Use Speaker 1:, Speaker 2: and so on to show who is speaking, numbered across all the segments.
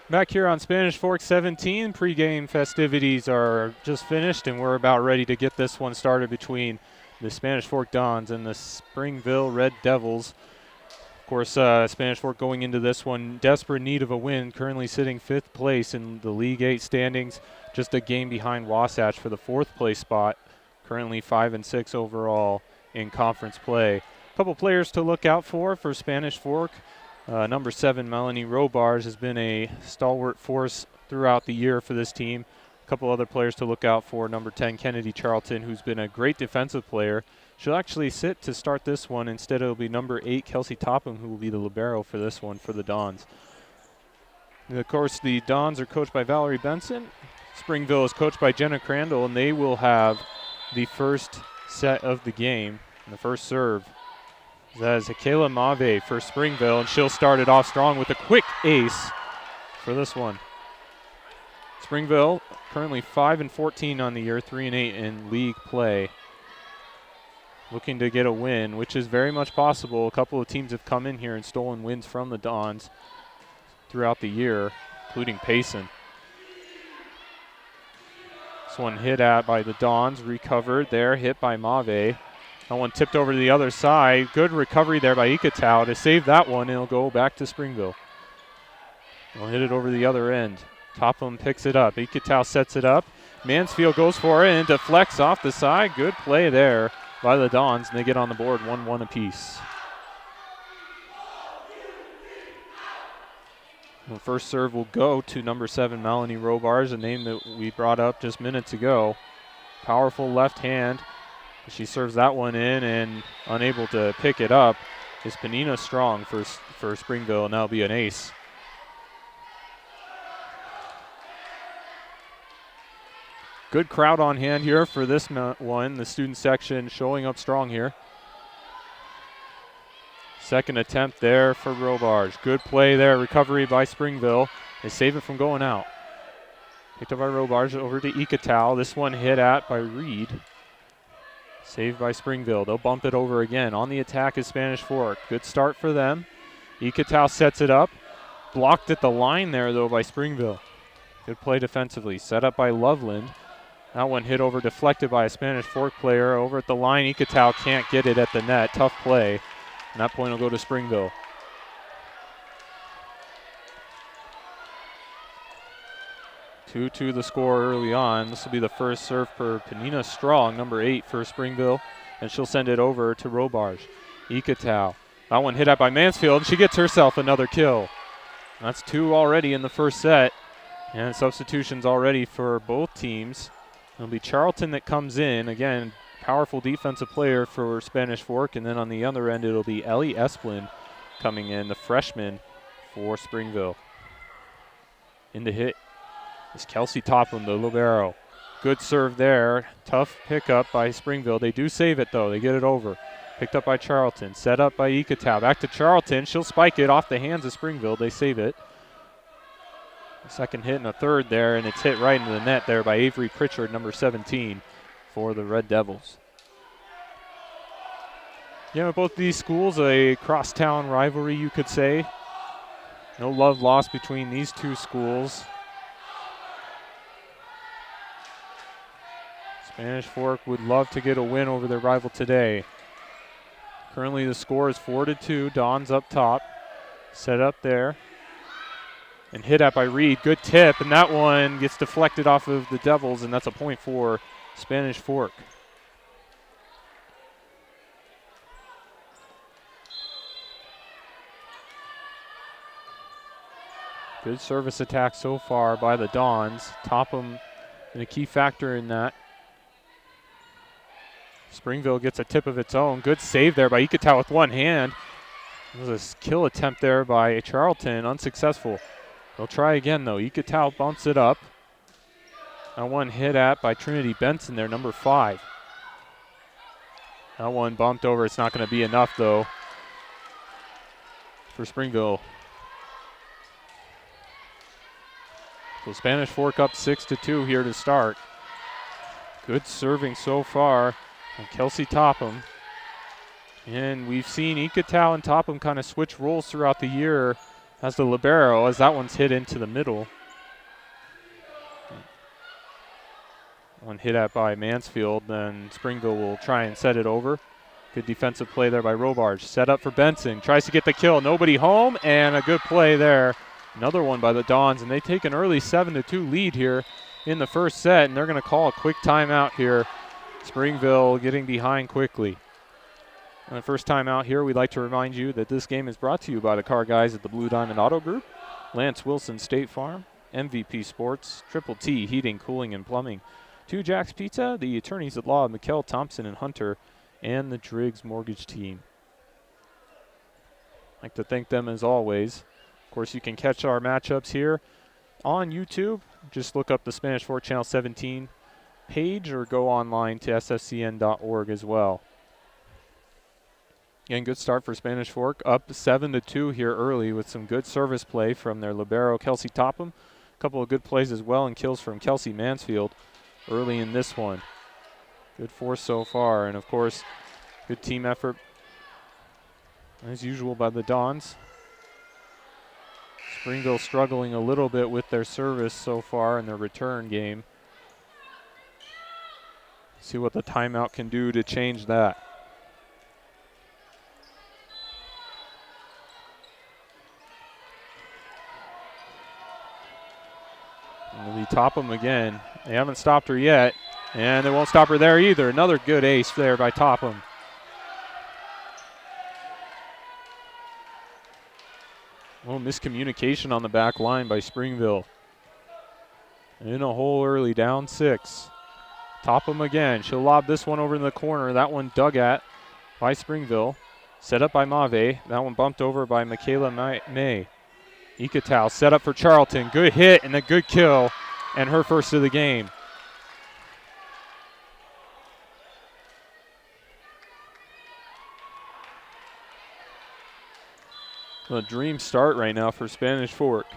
Speaker 1: Back here on Spanish Fork 17, pregame festivities are just finished, and we're about ready to get this one started between the Spanish Fork Dons and the Springville Red Devils. Of course, Spanish Fork going into this one, desperate need of a win, currently sitting 5th place in the League 8 standings, just a game behind Wasatch for the 4th place spot, currently 5-6 overall in conference play. A couple players to look out for Spanish Fork. Number 7, Melanie Robars, has been a stalwart force throughout the year for this team. A couple other players to look out for. Number 10, Kennedy Charlton, who's been a great defensive player. She'll actually sit to start this one. Instead, it'll be number 8, Kelsey Topham, who will be the libero for this one for the Dons. And of course, the Dons are coached by Valerie Benson. Springville is coached by Jenna Crandall, and they will have the first set of the game, the first serve. That is Kayla Mave for Springville, and she'll start it off strong with a quick ace for this one. Springville currently 5-14 on the year, 3-8 in league play. Looking to get a win, which is very much possible. A couple of teams have come in here and stolen wins from the Dons throughout the year, including Payson. This one hit at by the Dons, recovered there, hit by Mave. That one tipped over to the other side. Good recovery there by Ikatau to save that one. It'll go back to Springville. They'll hit it over the other end. Topham picks it up. Ikatau sets it up. Mansfield goes for it and deflects off the side. Good play there by the Dons, and they get on the board 1-1 apiece. The first serve will go to number 7, Melanie Robars, a name that we brought up just minutes ago. Powerful left hand. She serves that one in, and unable to pick it up is Panina Strong for Springville, and that'll be an ace. Good crowd on hand here for this one. The student section showing up strong here. Second attempt there for Robars. Good play there, recovery by Springville. They save it from going out. Picked up by Robars over to Ikatau. This one hit at by Reed. Saved by Springville. They'll bump it over again. On the attack is Spanish Fork. Good start for them. Ikatau sets it up. Blocked at the line there, though, by Springville. Good play defensively. Set up by Loveland. That one hit over, deflected by a Spanish Fork player. Over at the line, Ikatau can't get it at the net. Tough play. And that point will go to Springville. Two the score early on. This will be the first serve for Panina Strong, number 8 for Springville, and she'll send it over to Robars. Ikatau. That one hit out by Mansfield. She gets herself another kill. That's 2 already in the first set, and substitutions already for both teams. It'll be Charlton that comes in. Again, powerful defensive player for Spanish Fork, and then on the other end it'll be Ellie Esplin coming in, the freshman for Springville. In the hit is Kelsey Topham, the libero. Good serve there. Tough pickup by Springville. They do save it, though. They get it over. Picked up by Charlton. Set up by Ikatau. Back to Charlton. She'll spike it off the hands of Springville. They save it. Second hit and a third there, and it's hit right into the net there by Avery Pritchard, number 17, for the Red Devils. Yeah, both these schools, a crosstown rivalry, you could say. No love lost between these two schools. Spanish Fork would love to get a win over their rival today. Currently the score is 4-2. Dons up top. Set up there. And hit at by Reed. Good tip, and that one gets deflected off of the Devils, and that's a point for Spanish Fork. Good service attack so far by the Dons. Topham and a key factor in that. Springville gets a tip of its own. Good save there by Ikatau with one hand. There was a kill attempt there by Charlton, unsuccessful. They'll try again though. Ikatau bumps it up. That one hit at by Trinity Benson there, number 5. That one bumped over. It's not going to be enough though for Springville. So Spanish Fork up 6-2 here to start. Good serving so far. And Kelsey Topham. And we've seen Ikatau and Topham kind of switch roles throughout the year. has the libero as that one's hit into the middle. One hit at by Mansfield, then Springville will try and set it over. Good defensive play there by Robarge. Set up for Benson, tries to get the kill. Nobody home, and a good play there. Another one by the Dons, and they take an early 7-2 lead here in the first set, and they're going to call a quick timeout here. Springville getting behind quickly. And the first time out here, we'd like to remind you that this game is brought to you by the car guys at the Blue Diamond Auto Group, Lance Wilson State Farm, MVP Sports, Triple T Heating, Cooling, and Plumbing, Two Jacks Pizza, the attorneys at law of McKell, Thompson, and Hunter, and the Driggs Mortgage Team. I'd like to thank them as always. Of course, you can catch our matchups here on YouTube. Just look up the Spanish Fork Channel 17 page or go online to sfcn.org as well. Again, good start for Spanish Fork. Up 7-2 here early with some good service play from their libero, Kelsey Topham. A couple of good plays as well and kills from Kelsey Mansfield early in this one. Good force so far, and of course, good team effort as usual by the Dons. Springville struggling a little bit with their service so far in their return game. See what the timeout can do to change that. And we top them again. They haven't stopped her yet, and they won't stop her there either. Another good ace there by Topham. A little miscommunication on the back line by Springville. In a hole early, down 6. Topham again. She'll lob this one over in the corner. That one dug at by Springville. Set up by Mave. That one bumped over by Michaela May. Ikatau set up for Charlton. Good hit and a good kill, and her first of the game. A dream start right now for Spanish Fork.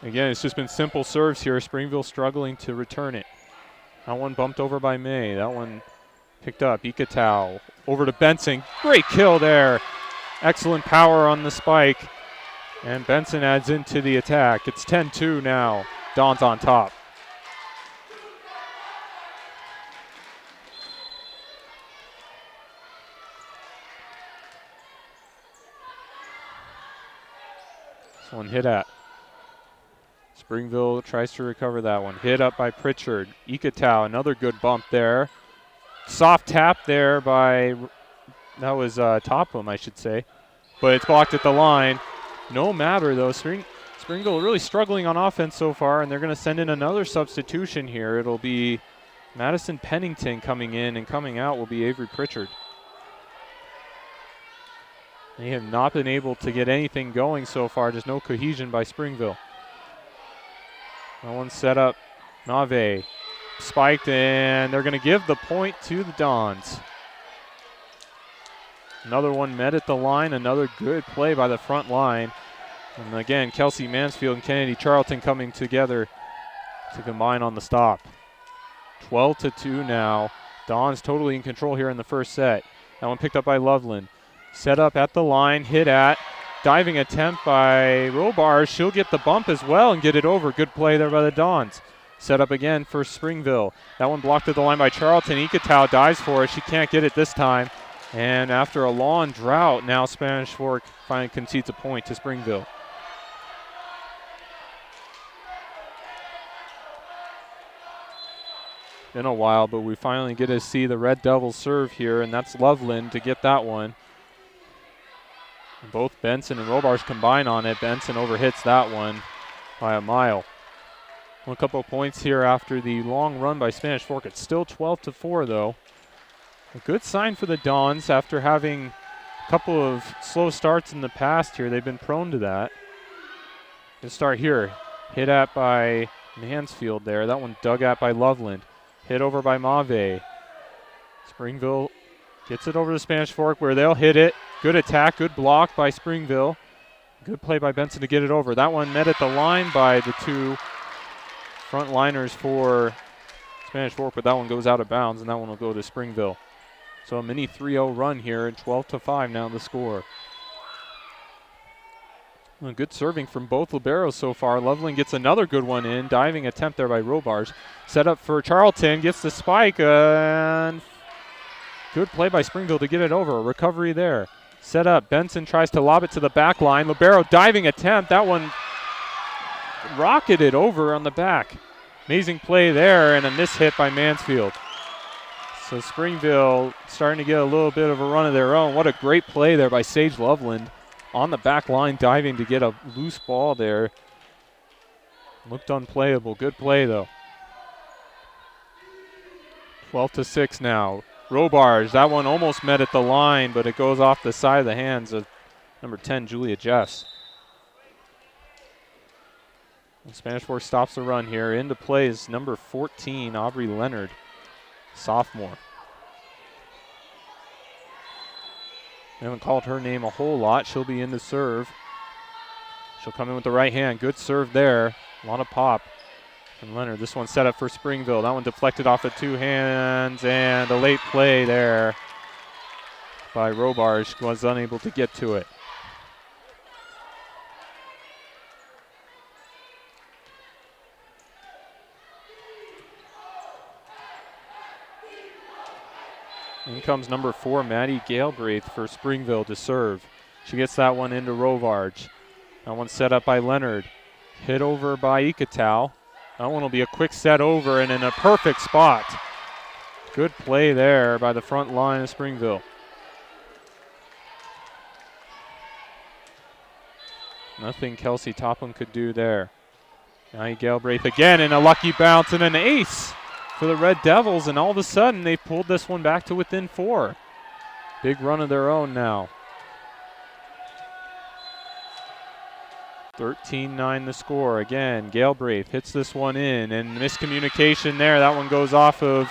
Speaker 1: Again, it's just been simple serves here. Springville struggling to return it. That one bumped over by May. That one picked up. Ikatau over to Benson. Great kill there. Excellent power on the spike. And Benson adds into the attack. It's 10-2 now. Don's on top. This one hit at. Springville tries to recover that one. Hit up by Pritchard. Ikatau, another good bump there. Soft tap there by, that was Topham, I should say. But it's blocked at the line. No matter, though. Springville really struggling on offense so far, and they're going to send in another substitution here. It'll be Madison Pennington coming in, and coming out will be Avery Pritchard. They have not been able to get anything going so far. Just no cohesion by Springville. That one set up. Nave spiked, and they're going to give the point to the Dons. Another one met at the line. Another good play by the front line. And again, Kelsey Mansfield and Kennedy Charlton coming together to combine on the stop. 12-2 now. Dons totally in control here in the first set. That one picked up by Loveland. Set up at the line, hit at. Diving attempt by Robar. She'll get the bump as well and get it over. Good play there by the Dons. Set up again for Springville. That one blocked at the line by Charlton. Ikatau dives for it. She can't get it this time. And after a long drought, now Spanish Fork finally concedes a point to Springville. Been a while, but we finally get to see the Red Devils serve here, and that's Loveland to get that one. Both Benson and Robards combine on it. Benson overhits that one by a mile. A couple of points here after the long run by Spanish Fork. It's still 12-4 though. A good sign for the Dons after having a couple of slow starts in the past here. They've been prone to that. Good start here. Hit at by Mansfield there. That one dug at by Loveland. Hit over by Mave. Springville gets it over to Spanish Fork where they'll hit it. Good attack, good block by Springville. Good play by Benson to get it over. That one met at the line by the two front liners for Spanish Fork, but that one goes out of bounds, and that one will go to Springville. So a mini 3-0 run here, and 12-5 now the score. Well, good serving from both liberos so far. Loveland gets another good one in. Diving attempt there by Robars. Set up for Charlton. Gets the spike. And good play by Springville to get it over. A recovery there. Set up. Benson tries to lob it to the back line. Libero diving attempt. That one rocketed over on the back. Amazing play there and a miss hit by Mansfield. So Springville starting to get a little bit of a run of their own. What a great play there by Sage Loveland. On the back line, diving to get a loose ball there. Looked unplayable. Good play, though. 12-6 now. Robars, that one almost met at the line, but it goes off the side of the hands of number 10, Julia Jess. And Spanish Fork stops the run here. Into play is number 14, Aubrey Leonard, sophomore. They haven't called her name a whole lot. She'll be in to serve. She'll come in with the right hand. Good serve there. A lot of pop from Leonard. This one set up for Springville. That one deflected off the two hands, and a late play there by Robars. She was unable to get to it. In comes number 4, Maddie Galbraith for Springville to serve. She gets that one into Rovarge. That one set up by Leonard. Hit over by Ikatau. That one will be a quick set over and in a perfect spot. Good play there by the front line of Springville. Nothing Kelsey Topham could do there. Maddie Galbraith again, and a lucky bounce and an ace for the Red Devils, and all of a sudden they pulled this one back to within 4. Big run of their own now. 13-9 the score. Again, Galbraith hits this one in, and miscommunication there. That one goes off of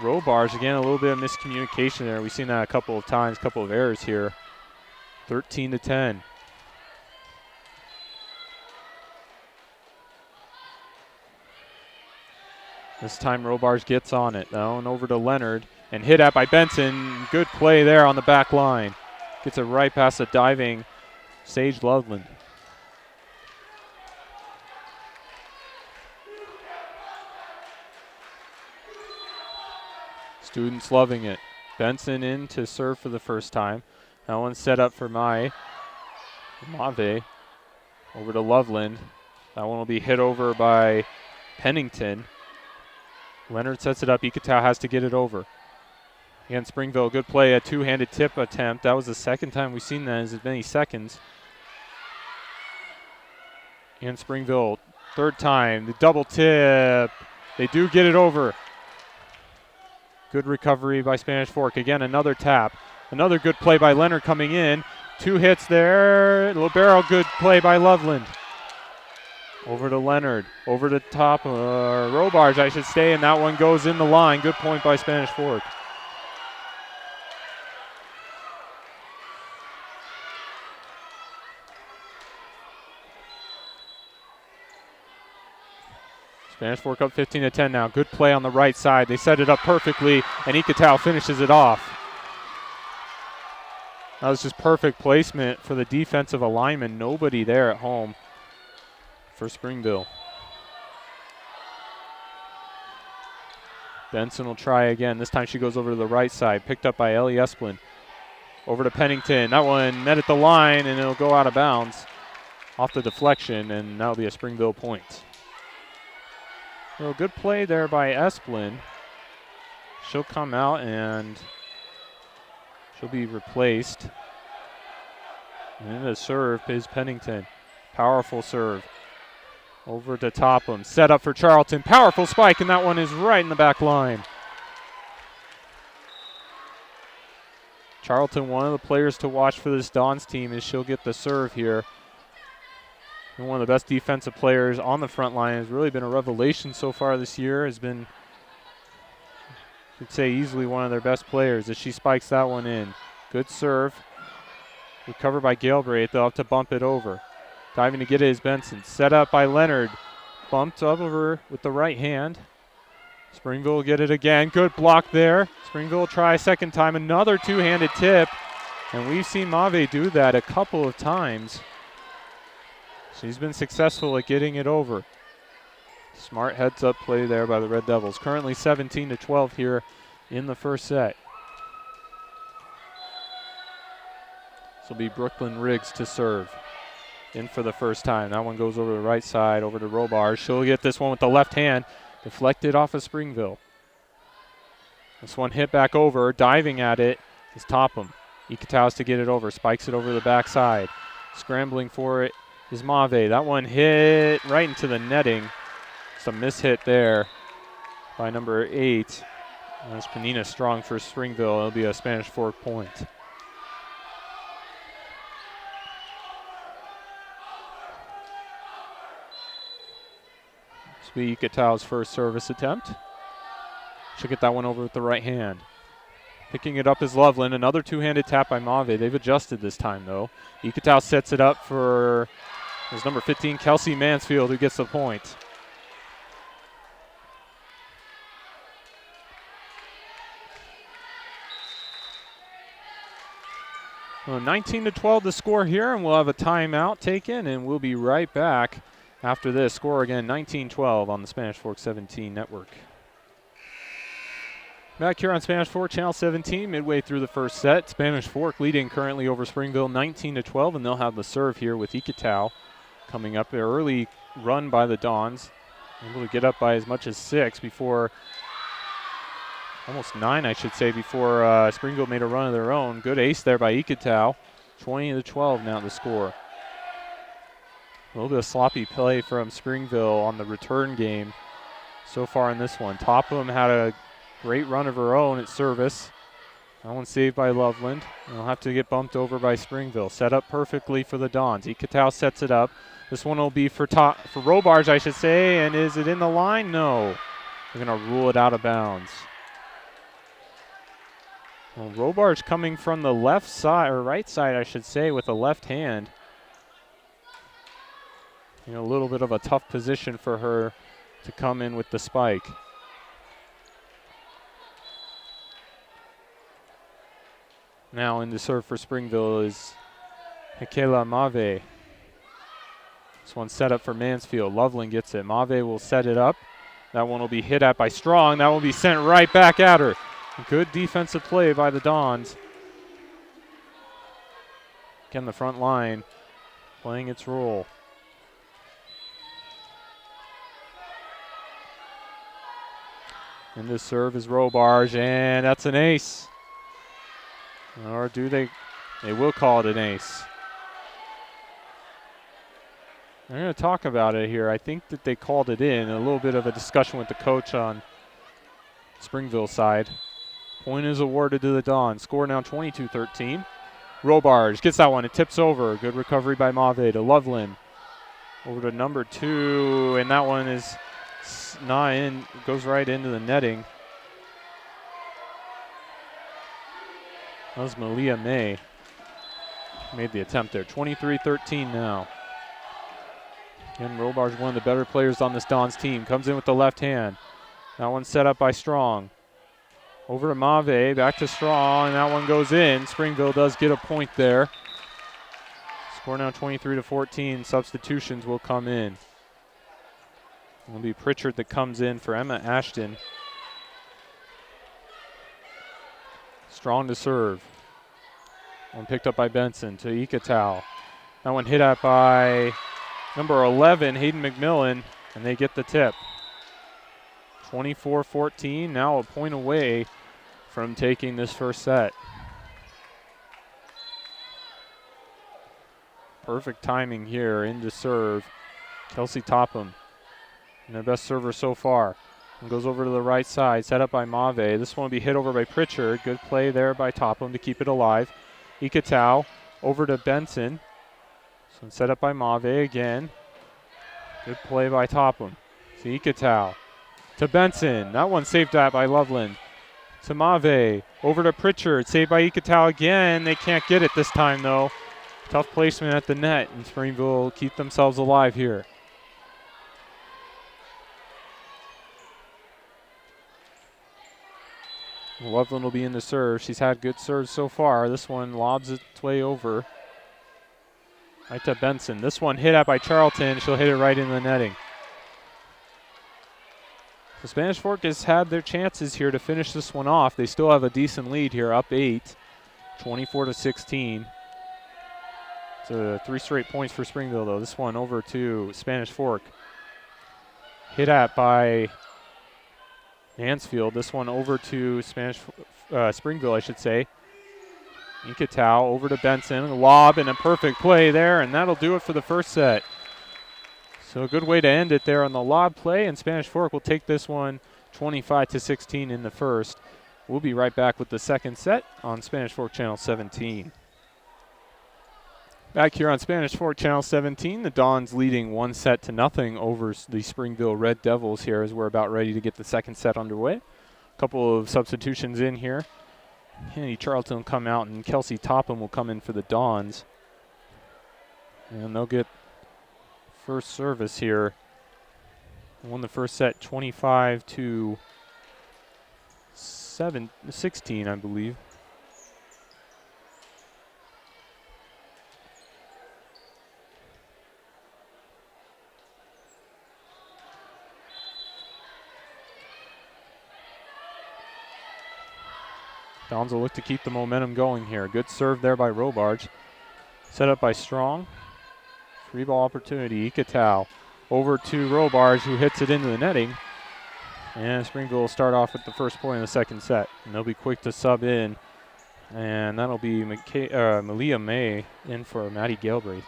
Speaker 1: Robars. Again, a little bit of miscommunication there. We've seen that a couple of times, couple of errors here. 13-10. This time Robars gets on it, though, and over to Leonard, and hit at by Benson. Good play there on the back line. Gets it right past the diving Sage Loveland. Students loving it. Benson in to serve for the first time. That one set up for Mave. Over to Loveland. That one will be hit over by Pennington. Leonard sets it up. Ikatau has to get it over. Again, Springville, good play, a two-handed tip attempt. That was the second time we've seen that in as many seconds. And Springville, third time, the double tip. They do get it over. Good recovery by Spanish Fork. Again, another tap. Another good play by Leonard coming in. 2 hits there. Libero, good play by Loveland. Over to Leonard, over to top, Robars, I should say, and that one goes in the line. Good point by Spanish Fork. Spanish Fork up 15-10 now. Good play on the right side. They set it up perfectly, and Ikatau finishes it off. That was just perfect placement for the defensive alignment. Nobody there at home for Springville. Benson will try again. This time she goes over to the right side. Picked up by Ellie Esplin. Over to Pennington. That one met at the line, and it'll go out of bounds off the deflection, and that'll be a Springville point. So good play there by Esplin. She'll come out, and she'll be replaced. And the serve is Pennington. Powerful serve. Over to Topham. Set up for Charlton. Powerful spike, and that one is right in the back line. Charlton, one of the players to watch for this Dons team, as she'll get the serve here. And one of the best defensive players on the front line. Has really been a revelation so far this year. Has been, I could say, easily one of their best players as she spikes that one in. Good serve. Recovered by Galbraith. They'll have to bump it over. Diving to get it is Benson. Set up by Leonard. Bumped up over with the right hand. Springville will get it again. Good block there. Springville will try a second time. Another two-handed tip. And we've seen Mave do that a couple of times. She's been successful at getting it over. Smart heads-up play there by the Red Devils. Currently 17-12 here in the first set. This will be Brooklyn Riggs to serve. In for the first time. That one goes over the right side, over to Robar. She'll get this one with the left hand. Deflected off of Springville. This one hit back over. Diving at it is Topham. Ikataus to get it over. Spikes it over the backside. Scrambling for it is Mave. That one hit right into the netting. It's a mishit there by number 8. That's Panina Strong for Springville. It'll be a Spanish Fork point. This will be Ikatao's first service attempt. She'll get that one over with the right hand. Picking it up is Loveland. Another two-handed tap by Mave. They've adjusted this time, though. Ikatao sets it up for his number 15, Kelsey Mansfield, who gets the point. Well, 19-12 the score here, and we'll have a timeout taken, and we'll be right back after this. Score again, 19-12 on the Spanish Fork 17 network. Back here on Spanish Fork, Channel 17, midway through the first set. Spanish Fork leading currently over Springville 19-12, and they'll have the serve here with Ikatao coming up. An early run by the Dons, able to get up by as much as 6 before, almost 9 I should say, before Springville made a run of their own. Good ace there by Ikatao. 20-12 now the score. A little bit of sloppy play from Springville on the return game so far in this one. Topham had a great run of her own at service. That one saved by Loveland. They'll have to get bumped over by Springville. Set up perfectly for the Dons. Ikatao sets it up. This one will be for Robarge, I should say. And is it in the line? No. They're going to rule it out of bounds. Well, Robarge coming from the left side, or right side, I should say, with a left hand. You know, a little bit of a tough position for her to come in with the spike. Now in the serve for Springville is Michaela Mave. This one's set up for Mansfield. Loveland gets it. Mave will set it up. That one will be hit at by Strong. That will be sent right back at her. Good defensive play by the Dons. Again, the front line playing its role. And this serve is Robarge, and that's an ace. Or do they? They will call it an ace. They're going to talk about it here. I think that they called it in. A little bit of a discussion with the coach on Springville's side. Point is awarded to the Dons. Score now 22-13. Robarge gets that one. It tips over. Good recovery by Mave to Loveland. Over to number 2, and that one is not in. Goes right into the netting. That was Malia May. Made the attempt there. 23-13 now. Again, Robarge, one of the better players on this Dons team. Comes in with the left hand. That one set up by Strong. Over to Mave, back to Strong, and that one goes in. Springville does get a point there. Score now 23-14. Substitutions will come in. It'll be Pritchard that comes in for Emma Ashton. Strong to serve. One picked up by Benson to Ikatao. That one hit out by number 11, Hayden McMillan, and they get the tip. 24-14, now a point away from taking this first set. Perfect timing here into serve. Kelsey Topham, and their best server so far. And goes over to the right side, set up by Mave. This one will be hit over by Pritchard. Good play there by Topham to keep it alive. Ikatao over to Benson. This one set up by Mave again. Good play by Topham. To Ikatao. To Benson. That one saved out by Loveland. To Mave. Over to Pritchard. Saved by Ikatao again. They can't get it this time, though. Tough placement at the net, and Springville keep themselves alive here. Loveland will be in the serve. She's had good serves so far. This one lobs its way over. Right to Benson. This one hit out by Charlton. She'll hit it right in the netting. The Spanish Fork has had their chances here to finish this one off. They still have a decent lead here, up 8, 24-16. So 3 straight points for Springville, though. This one over to Spanish Fork. Hit at by Mansfield. This one over to Springville, I should say. Inkatau over to Benson. A lob and a perfect play there, and that'll do it for the first set. So a good way to end it there on the lob play, and Spanish Fork will take this one 25-16 in the first. We'll be right back with the second set on Spanish Fork Channel 17. Back here on Spanish Fork Channel 17, the Dons leading 1-0 over the Springville Red Devils here as we're about ready to get the second set underway. A couple of substitutions in here. Kennedy Charlton will come out and Kelsey Topham will come in for the Dons. And they'll get first service here. Won the first set 25-16, I believe. Dons will look to keep the momentum going here. Good serve there by Robarge. Set up by Strong. Free ball opportunity. Inkatau over to Robarge, who hits it into the netting. And Springville will start off with the first point in the second set. And they'll be quick to sub in. And that'll be Malia May in for Maddie Galbraith.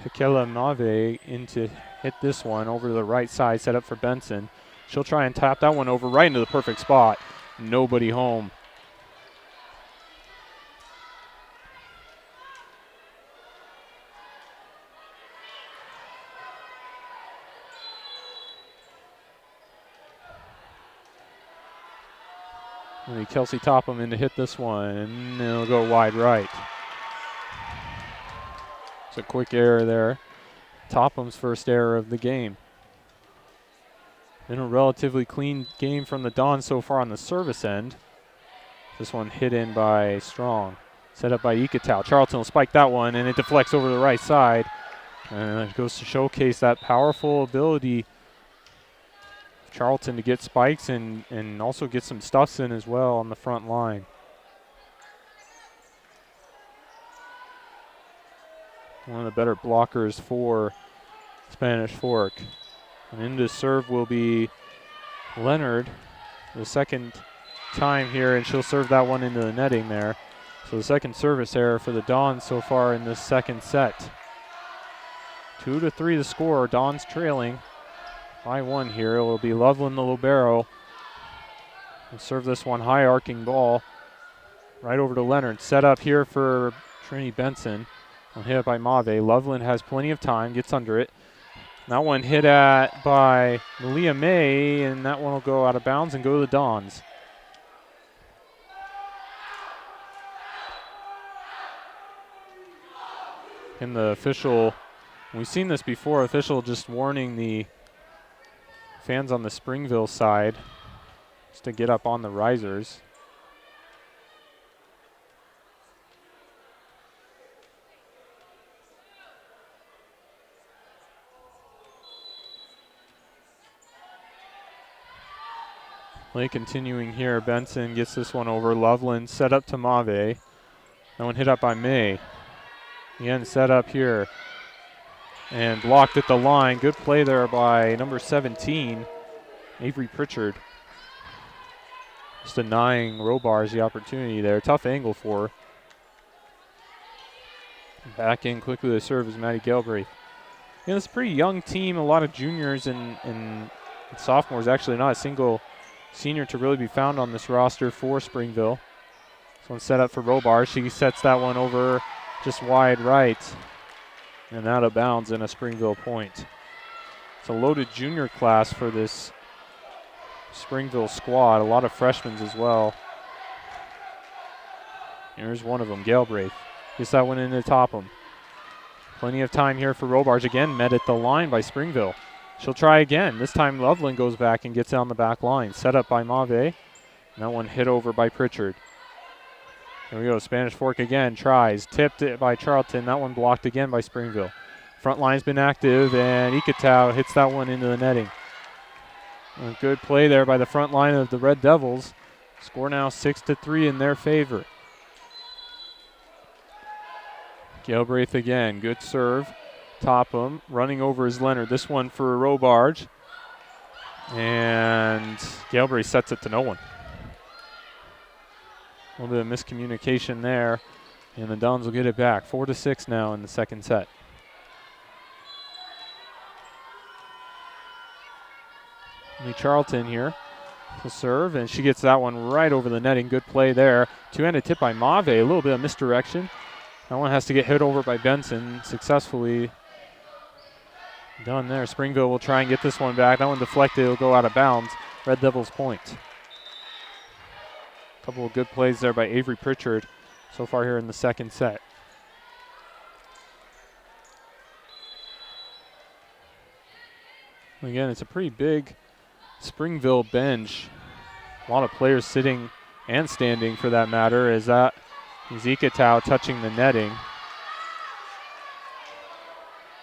Speaker 1: Hikela Mave in to hit this one over to the right side, set up for Benson. She'll try and tap that one over right into the perfect spot. Nobody home. And Kelsey Topham in to hit this one, and it'll go wide right. It's a quick error there. Topham's first error of the game. Been a relatively clean game from the Dons so far on the service end. This one hit in by Strong. Set up by Inkatau. Charlton will spike that one, and it deflects over the right side. And it goes to showcase that powerful ability of Charlton to get spikes and also get some stuffs in as well on the front line. One of the better blockers for Spanish Fork. And into serve will be Leonard, the second time here, and she'll serve that one into the netting there. So the second service error for the Dons so far in this second set. 2-3 the score. Dons trailing by 1 here. It will be Loveland the libero. And serve this one high arcing ball right over to Leonard. Set up here for Trini Benson. Hit by Mave. Loveland has plenty of time, gets under it. That one hit at by Malia May, and that one will go out of bounds and go to the Dons. And the official, we've seen this before, official just warning the fans on the Springville side just to get up on the risers. Play continuing here. Benson gets this one over. Loveland set up to Mave. That one hit up by May. Again, set up here. And blocked at the line. Good play there by number 17, Avery Pritchard. Just denying Robarge the opportunity there. Tough angle for her. Back in quickly to serve is Maddie Galbraith. Yeah, it's a pretty young team. A lot of juniors and sophomores. Actually, not a single senior to really be found on this roster for Springville. This one set up for Robarge. She sets that one over just wide right. And out of bounds and a Springville point. It's a loaded junior class for this Springville squad. A lot of freshmen as well. Here's one of them, Galbraith. Gets that one into Topham. Plenty of time here for Robarge. Again, met at the line by Springville. She'll try again. This time Loveland goes back and gets on the back line. Set up by Mave. And that one hit over by Pritchard. Here we go. Spanish Fork again. Tries. Tipped it by Charlton. That one blocked again by Springville. Front line's been active, and Ikatau hits that one into the netting. A good play there by the front line of the Red Devils. Score now 6-3 in their favor. Galbraith again. Good serve. Topham running over is Leonard. This one for Robarge. And Galbraith sets it to no one. A little bit of miscommunication there. And the Dons will get it back. 4-6 now in the second set. Lee Charlton here to serve, and she gets that one right over the netting. Good play there. Two-handed tip by Mave. A little bit of misdirection. That one has to get hit over by Benson. Successfully done there. Springville will try and get this one back. That one deflected. It'll go out of bounds. Red Devils point. A couple of good plays there by Avery Pritchard so far here in the second set. Again, it's a pretty big Springville bench. A lot of players sitting and standing for that matter, as that is Ikatau touching the netting.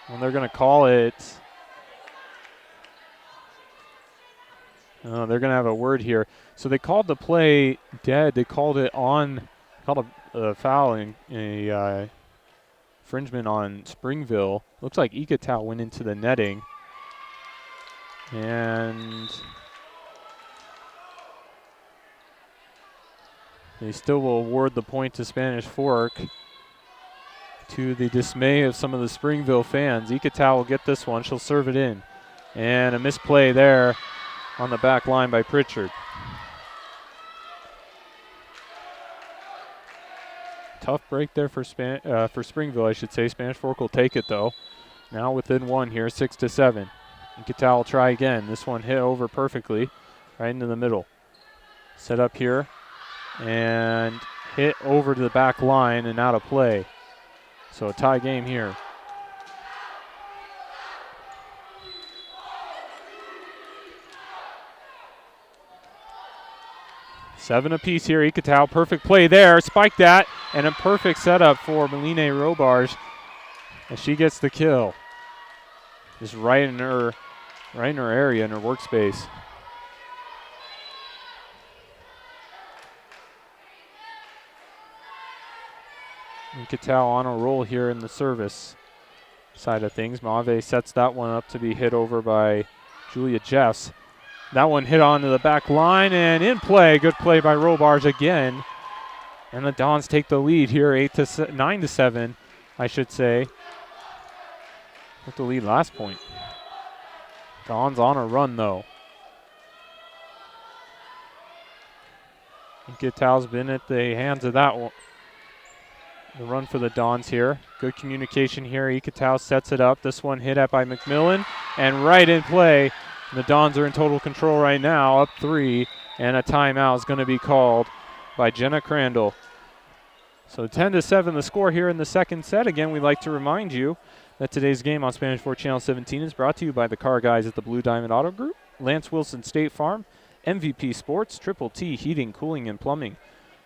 Speaker 1: And they're going to call it, they're going to have a word here. So they called the play dead. They called it on, called a foul and a infringement on Springville. Looks like Ikatau went into the netting. And they still will award the point to Spanish Fork, to the dismay of some of the Springville fans. Ikatau will get this one. She'll serve it in. And a misplay there on the back line by Pritchard. Tough break there for Springville, I should say. Spanish Fork will take it, though. Now within one here, 6-7. Ikatau will try again. This one hit over perfectly, right into the middle. Set up here and hit over to the back line and out of play. So a tie game here. Seven apiece here. Ikatau, perfect play there. Spiked that, and a perfect setup for Meline Robarge as she gets the kill. Just right in her area, in her workspace. Ikatau on a roll here in the service side of things. Mave sets that one up to be hit over by Julia Jeffs. That one hit onto the back line and in play. Good play by Robarge again. And the Dons take the lead here, 9-7, I should say. Took the lead last point. Dons on a run, though. Ikatau's been at the hands of that one. The run for the Dons here. Good communication here. Ikatau sets it up. This one hit at by McMillan. And right in play. The Dons are in total control right now, up 3. And a timeout is going to be called by Jenna Crandall. So 10-7 the score here in the second set. Again, we'd like to remind you that today's game on Spanish Fork Channel 17 is brought to you by the car guys at the Blue Diamond Auto Group, Lance Wilson State Farm, MVP Sports, Triple T Heating, Cooling, and Plumbing,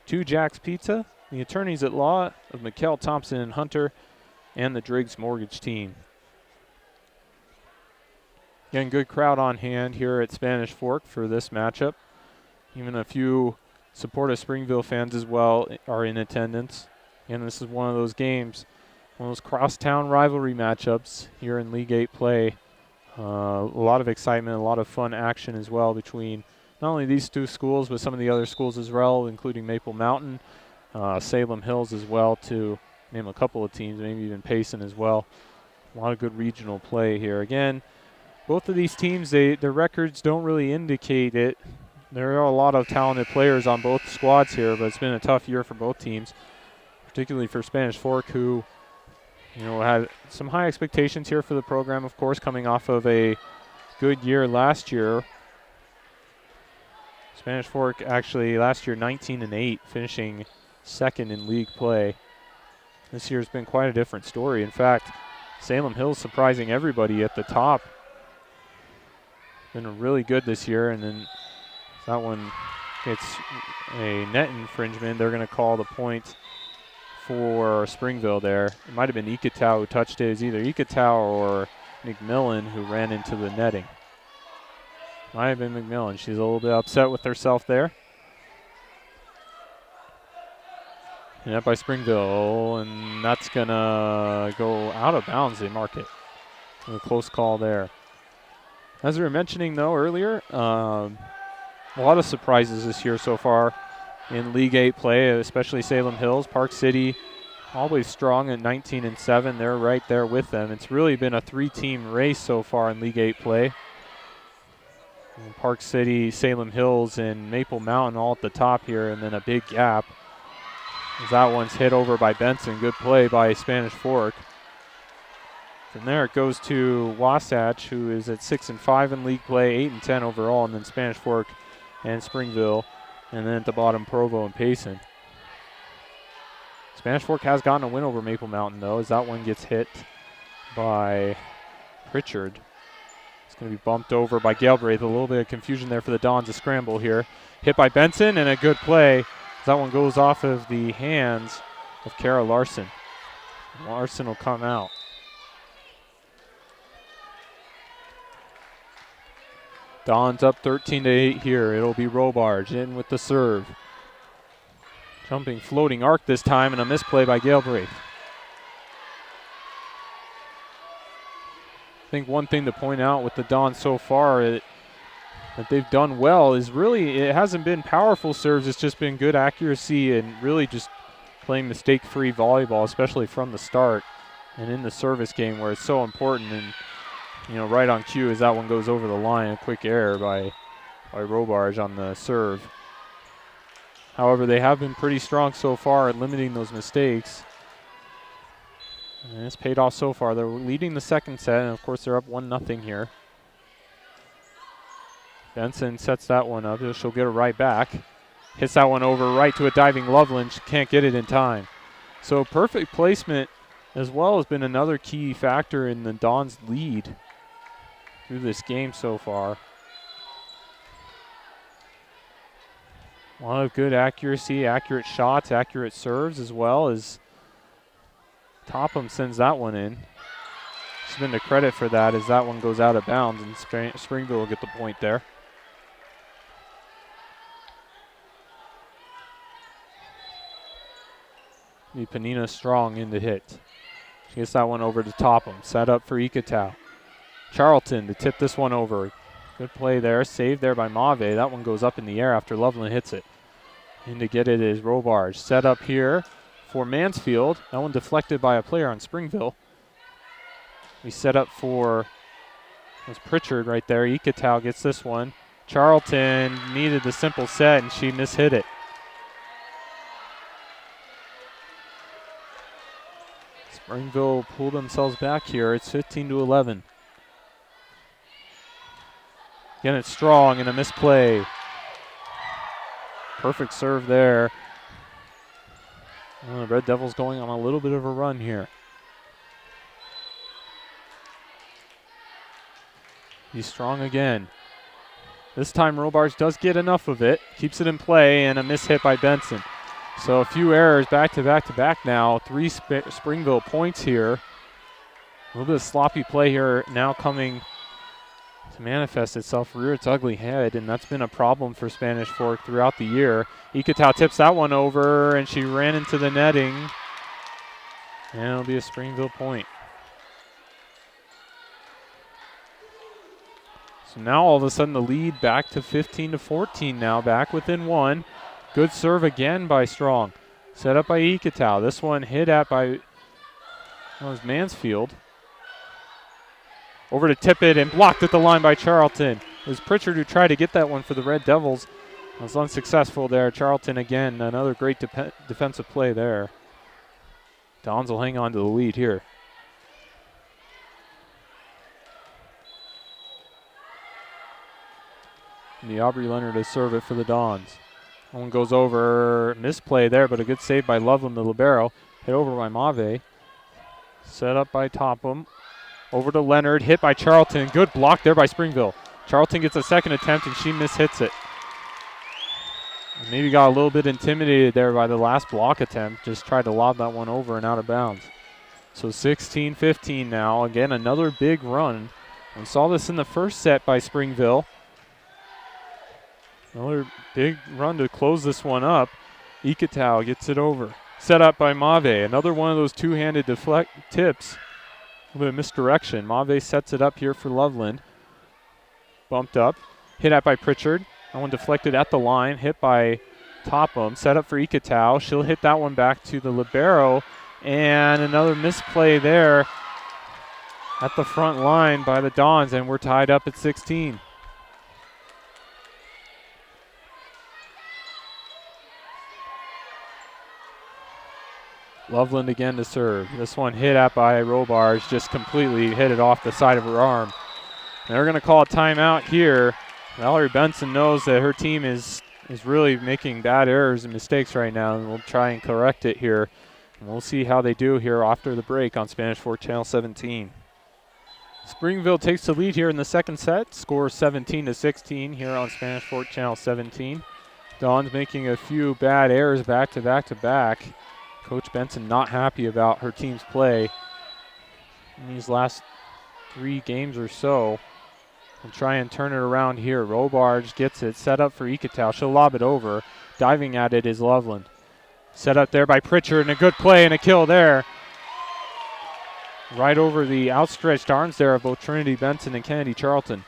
Speaker 1: 2 Jack's Pizza, the attorneys at law of McKell, Thompson, and Hunter, and the Driggs Mortgage Team. Again, good crowd on hand here at Spanish Fork for this matchup. Even a few supportive Springville fans as well are in attendance. And this is one of those games, one of those crosstown rivalry matchups here in League 8 play. A lot of excitement, a lot of fun action as well between not only these two schools, but some of the other schools as well, including Maple Mountain, Salem Hills as well, to name a couple of teams, maybe even Payson as well. A lot of good regional play here. Again, both of these teams, their records don't really indicate it. There are a lot of talented players on both squads here, but it's been a tough year for both teams, particularly for Spanish Fork, who had some high expectations here for the program, of course, coming off of a good year last year. Spanish Fork actually last year 19-8, finishing second in league play. This year's been quite a different story. In fact, Salem Hills surprising everybody at the top. Been really good this year, and then that one gets a net infringement. They're going to call the point for Springville there. It might have been Ikatau who touched it. It was either Ikatau or McMillan who ran into the netting. Might have been McMillan. She's a little bit upset with herself there. Net by Springville, and that's going to go out of bounds. They mark it. A close call there. As we were mentioning, though, earlier, a lot of surprises this year so far in League 8 play, especially Salem Hills. Park City always strong at 19-7. They're right there with them. It's really been a 3-team race so far in League 8 play. And Park City, Salem Hills, and Maple Mountain all at the top here, and then a big gap. As that one's hit over by Benson. Good play by Spanish Fork. From there it goes to Wasatch, who is at 6-5 in league play, 8-10 overall, and then Spanish Fork and Springville, and then at the bottom Provo and Payson. Spanish Fork has gotten a win over Maple Mountain, though, as that one gets hit by Pritchard. It's going to be bumped over by Galbraith. A little bit of confusion there for the Dons. A scramble here. Hit by Benson, and a good play. That one goes off of the hands of Kara Larson. Larson will come out. Dons up 13-8 here. It'll be Robarge in with the serve. Jumping floating arc this time, and a misplay by Galbraith. I think one thing to point out with the Dons so far that they've done well is really it hasn't been powerful serves. It's just been good accuracy and really just playing mistake-free volleyball, especially from the start and in the service game where it's so important. And right on cue as that one goes over the line, a quick error by Robarge on the serve. However, they have been pretty strong so far at limiting those mistakes. And it's paid off so far. They're leading the second set, and of course they're up 1-0 here. Benson sets that one up. She'll get it right back. Hits that one over right to a diving Loveland. She can't get it in time. So perfect placement as well has been another key factor in the Dons' lead through this game so far. A lot of good accuracy, accurate shots, accurate serves, as well as Topham sends that one in. She's been the credit for that as that one goes out of bounds, and Springville will get the point there. Panina Strong in the hit. She gets that one over to Topham. Set up for Ikatau. Charlton to tip this one over. Good play there. Saved there by Mave. That one goes up in the air after Loveland hits it. And to get it is Robarge. Set up here for Mansfield. That one deflected by a player on Springville. We set up for Pritchard right there. Ikatau gets this one. Charlton needed the simple set, and she mishit it. Springville pulled themselves back here. It's 15-11. Again, it's Strong and a misplay. Perfect serve there. The Red Devils going on a little bit of a run here. He's Strong again. This time Robarge does get enough of it. Keeps it in play, and a mishit by Benson. So a few errors back to back now. 3 Springville points here. A little bit of sloppy play here now coming to manifest itself, rear its ugly head, and that's been a problem for Spanish Fork throughout the year. Ikatau tips that one over, and she ran into the netting. And it'll be a Springville point. So now all of a sudden the lead back to 15-14 now, back within 1. Good serve again by Strong. Set up by Ikatau. This one hit at by Mansfield. Over to tip it and blocked at the line by Charlton. It was Pritchard who tried to get that one for the Red Devils. It was unsuccessful there. Charlton again, another great defensive play there. Dons will hang on to the lead here. And the Aubrey Leonard to serve it for the Dons. One goes over, misplay there, but a good save by Loveland, the libero. Hit over by Mave. Set up by Topham. Over to Leonard, hit by Charlton. Good block there by Springville. Charlton gets a second attempt and she mishits it. Maybe got a little bit intimidated there by the last block attempt. Just tried to lob that one over and out of bounds. So 16-15 now. Again, another big run. We saw this in the first set by Springville. Another big run to close this one up. Ikitau gets it over. Set up by Mave. Another one of those two-handed deflect tips. A little bit of misdirection. Mave sets it up here for Loveland. Bumped up. Hit at by Pritchard. That one deflected at the line. Hit by Topham. Set up for Ikitau. She'll hit that one back to the libero. And another misplay there at the front line by the Dons. And we're tied up at 16. Loveland again to serve. This one hit at by Robards, just completely hit it off the side of her arm. And they're going to call a timeout here. Valerie Benson knows that her team is really making bad errors and mistakes right now, and we'll try and correct it here. And we'll see how they do here after the break on Spanish Fork Channel 17. Springville takes the lead here in the second set. Score 17-16 here on Spanish Fork Channel 17. Dawn's making a few bad errors back to back to back. Coach Benson not happy about her team's play in these last 3 games or so. We'll try and turn it around here. Robards gets it, set up for Ikitau. She'll lob it over. Diving at it is Loveland. Set up there by Pritchard, and a good play and a kill there. Right over the outstretched arms there of both Trinity Benson and Kennedy Charlton.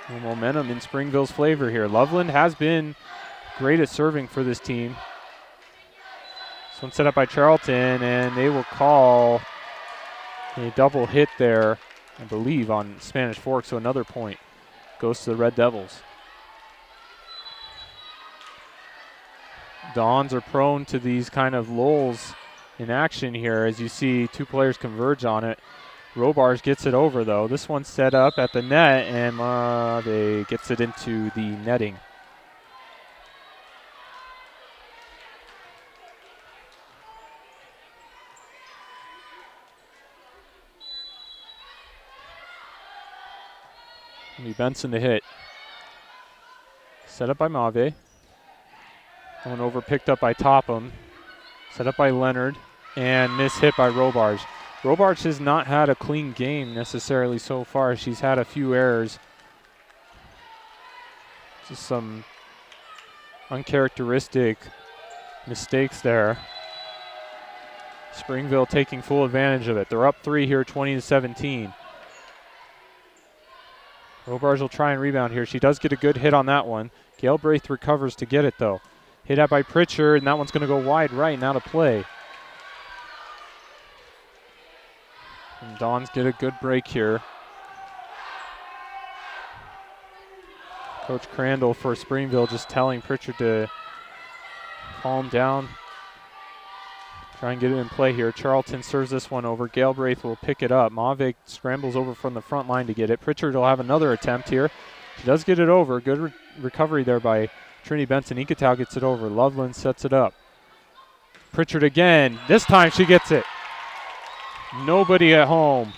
Speaker 1: And momentum in Springville's favor here. Loveland has been great at serving for this team. This one set up by Charlton, and they will call a double hit there, I believe, on Spanish Fork, so another point goes to the Red Devils. Dons are prone to these kind of lulls in action here as you see 2 players converge on it. Robards gets it over, though. This one's set up at the net, and Mave gets it into the netting. Benson to hit. Set up by Mave. Going over, picked up by Topham. Set up by Leonard. And miss hit by Robards. Robards has not had a clean game necessarily so far. She's had a few errors. Just some uncharacteristic mistakes there. Springville taking full advantage of it. They're up 3 here, 20-17. Robards will try and rebound here. She does get a good hit on that one. Galbraith recovers to get it, though. Hit out by Pritchard, and that one's going to go wide right and out of play. And Dons get a good break here. Coach Crandall for Springville just telling Pritchard to calm down. Try and get it in play here. Charlton serves this one over. Galbraith will pick it up. Mave scrambles over from the front line to get it. Pritchard will have another attempt here. She does get it over. Good recovery there by Trinity Benson. Ikitau gets it over. Loveland sets it up. Pritchard again. This time she gets it. Nobody at home.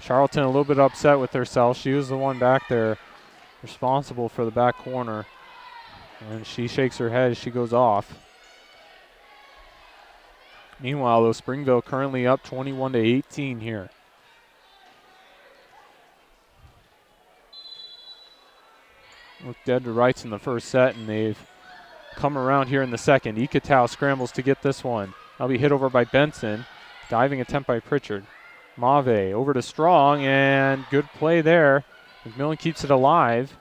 Speaker 1: Charlton a little bit upset with herself. She was the one back there responsible for the back corner. And she shakes her head as she goes off. Meanwhile, though, Springville currently up 21-18 here. Looked dead to rights in the first set, and they've come around here in the second. Ikitau scrambles to get this one. That'll be hit over by Benson. Diving attempt by Pritchard. Mave over to Strong, and good play there. McMillan keeps it alive.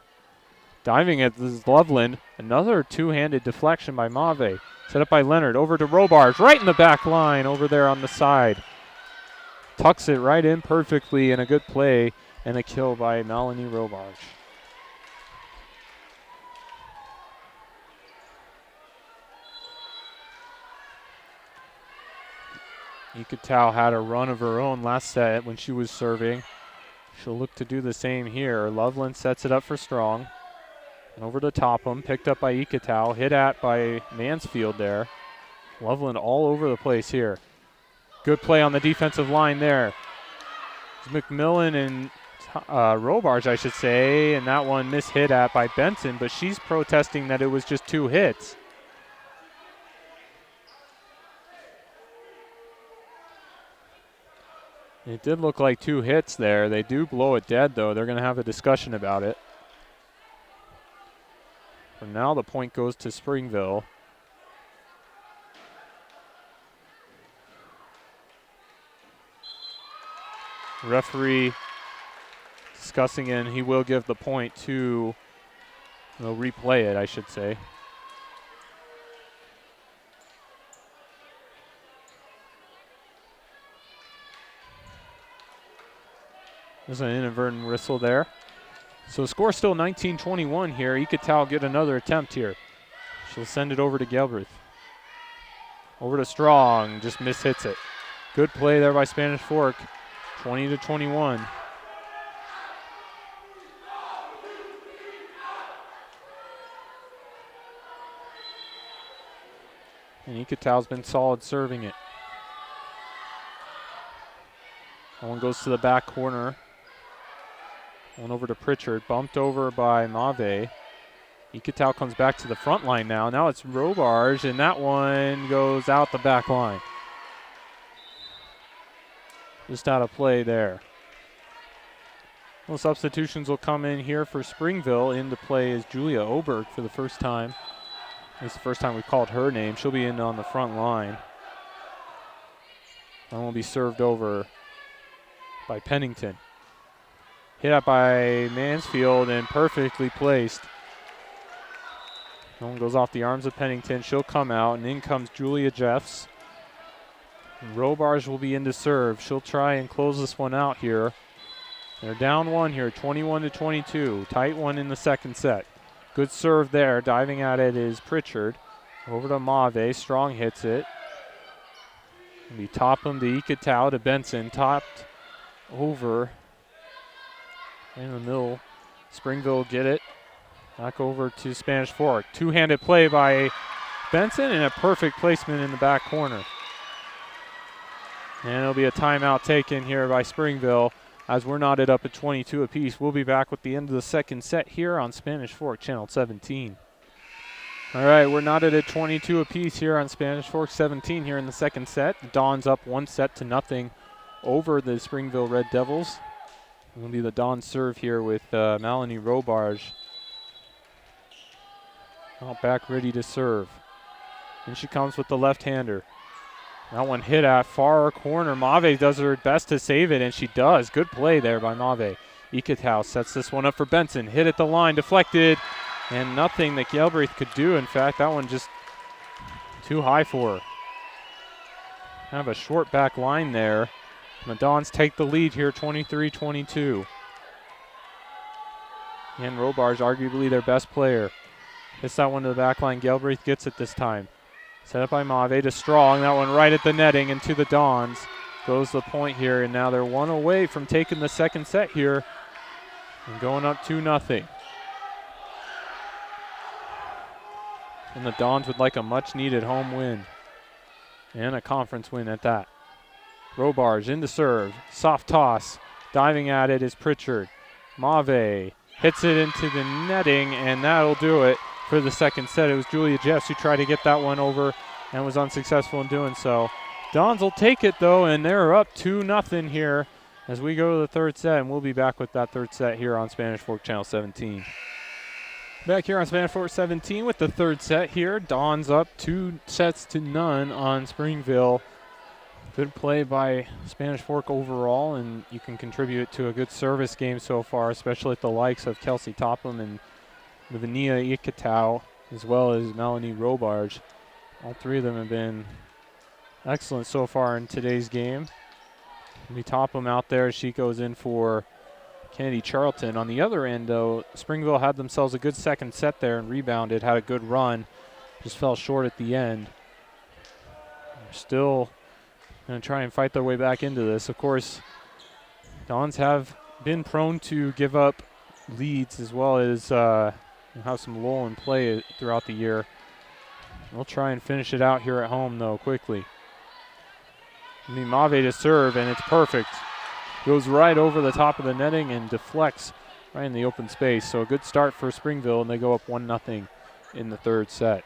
Speaker 1: Diving at this Loveland. Another two-handed deflection by Mave. Set up by Leonard, over to Robards, right in the back line, over there on the side. Tucks it right in perfectly, and a good play, and a kill by Melanie Robards. Ikitau had a run of her own last set when she was serving. She'll look to do the same here. Loveland sets it up for Strong. And over to Topham, picked up by Ikitau, hit at by Mansfield there. Loveland all over the place here. Good play on the defensive line there. It's McMillan and Robarge, I should say, and that one mishit at by Benson, but she's protesting that it was just 2 hits. It did look like 2 hits there. They do blow it dead, though. They're going to have a discussion about it. For now, the point goes to Springville. Referee discussing it, and he will give the point to, they'll replay it, I should say. There's an inadvertent whistle there. So the score still 19-21 here. Ekatau get another attempt here. She'll send it over to Galbraith. Over to Strong, just mishits it. Good play there by Spanish Fork, 20-21. And Ekatau's been solid serving it. That one goes to the back corner. One over to Pritchard, bumped over by Mave. Ekatau comes back to the front line now. Now it's Robarge, and that one goes out the back line. Just out of play there. Well, substitutions will come in here for Springville. Into play is Julia Oberg for the first time. This is the first time we've called her name. She'll be in on the front line. That will be served over by Pennington. Hit out by Mansfield and perfectly placed. That one goes off the arms of Pennington. She'll come out, and in comes Julia Jeffs. And Robarge will be in to serve. She'll try and close this one out here. They're down 1 here, 21-22. Tight one in the second set. Good serve there. Diving at it is Pritchard. Over to Mave. Strong hits it. We top him to Ekatau to Benson. Topped over in the middle. Springville get it. Back over to Spanish Fork. Two-handed play by Benson and a perfect placement in the back corner. And it'll be a timeout taken here by Springville as we're knotted up at 22 apiece. We'll be back with the end of the second set here on Spanish Fork, Channel 17. All right, we're knotted at 22 apiece here on Spanish Fork, 17 here in the second set. The Dons up 1-0 over the Springville Red Devils. It'll be the Don serve here with Melanie Robarge out back ready to serve. And she comes with the left-hander. That one hit at far corner. Mave does her best to save it, and she does. Good play there by Mave. Ekatau sets this one up for Benson. Hit at the line, deflected, and nothing that Galbraith could do. In fact, that one just too high for her. Kind of a short back line there. The Dons take the lead here, 23-22. And Robarge, arguably their best player. Hits that one to the back line. Galbraith gets it this time. Set up by Mave to Strong. That one right at the netting and to the Dons. Goes the point here, and now they're 1 away from taking the second set here and going up 2-0. And the Dons would like a much-needed home win and a conference win at that. Robarge in to serve. Soft toss. Diving at it is Pritchard. Mave hits it into the netting, and that'll do it for the second set. It was Julia Jeffs who tried to get that one over and was unsuccessful in doing so. Dons will take it, though, and they're up 2-0 here as we go to the third set, and we'll be back with that third set here on Spanish Fork Channel 17. Back here on Spanish Fork 17 with the third set here. Dons up 2-0 on Springville. Good play by Spanish Fork overall, and you can contribute it to a good service game so far, especially at the likes of Kelsey Topham and Lavinia Ekatau, as well as Melanie Robarge. All three of them have been excellent so far in today's game. We top them out there. She goes in for Kennedy Charlton. On the other end, though, Springville had themselves a good second set there and rebounded, had a good run, just fell short at the end. They're still going to try and fight their way back into this. Of course, Dons have been prone to give up leads as well as have some lull in play throughout the year. We'll try and finish it out here at home, though, quickly. Mave to serve, and it's perfect. Goes right over the top of the netting and deflects right in the open space. So a good start for Springville, and they go up 1-0 in the third set.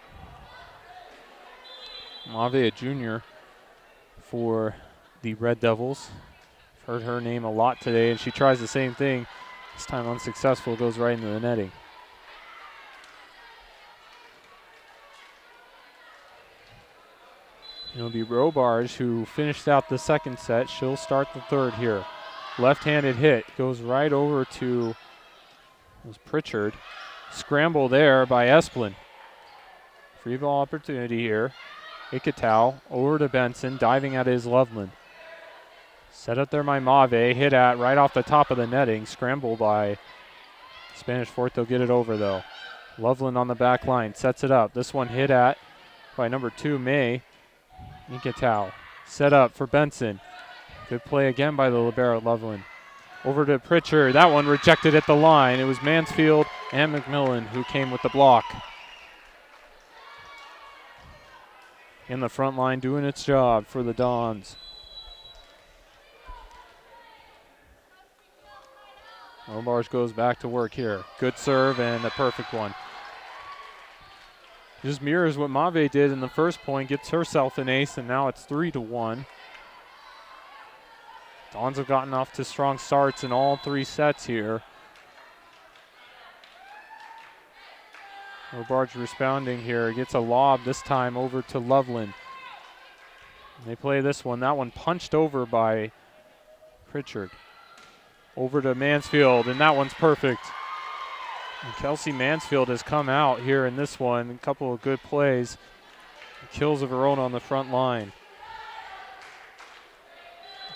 Speaker 1: Mave, a junior for the Red Devils. Heard her name a lot today, and she tries the same thing. This time unsuccessful, goes right into the netting. It'll be Robarge who finished out the second set. She'll start the third here. Left-handed hit, goes right over to Pritchard. Scramble there by Esplin. Free ball opportunity here. Ikatau over to Benson, diving at his Loveland. Set up there by Mave, hit at right off the top of the netting. Scramble by Spanish Fort, they'll get it over though. Loveland on the back line, sets it up. This one hit at by number 2, May. Ikatau, set up for Benson. Good play again by the libero, Loveland. Over to Pritchard, that one rejected at the line. It was Mansfield and McMillan who came with the block. In the front line doing its job for the Dons. Robarge goes back to work here. Good serve and a perfect one. Just mirrors what Mave did in the first point, gets herself an ace, and now it's 3-1. Dons have gotten off to strong starts in all 3 sets here. Robarge responding here, gets a lob this time over to Loveland. They play this one, that one punched over by Pritchard. Over to Mansfield, and that one's perfect. And Kelsey Mansfield has come out here in this one. A couple of good plays. Kills of her own on the front line.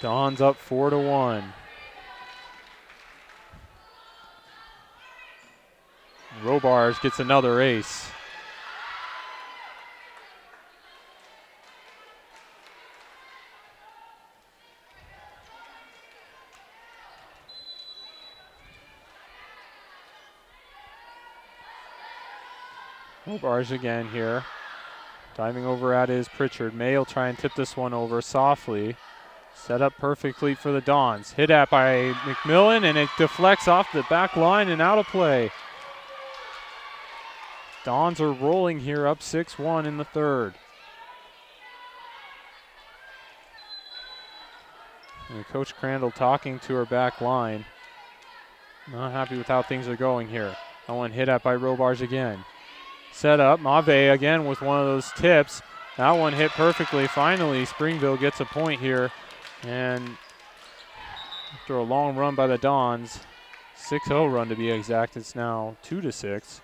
Speaker 1: Dons up 4-1. Robarge gets another ace. Robarge again here. Diving over at is Pritchard. May will try and tip this one over softly. Set up perfectly for the Dons. Hit at by McMillan, and it deflects off the back line and out of play. Dons are rolling here, up 6-1 in the third. And Coach Crandall talking to her back line. Not happy with how things are going here. That one hit at by Robarge again. Set up, Mave again with one of those tips. That one hit perfectly. Finally, Springville gets a point here. And after a long run by the Dons, 6-0 run to be exact, it's now 2-6.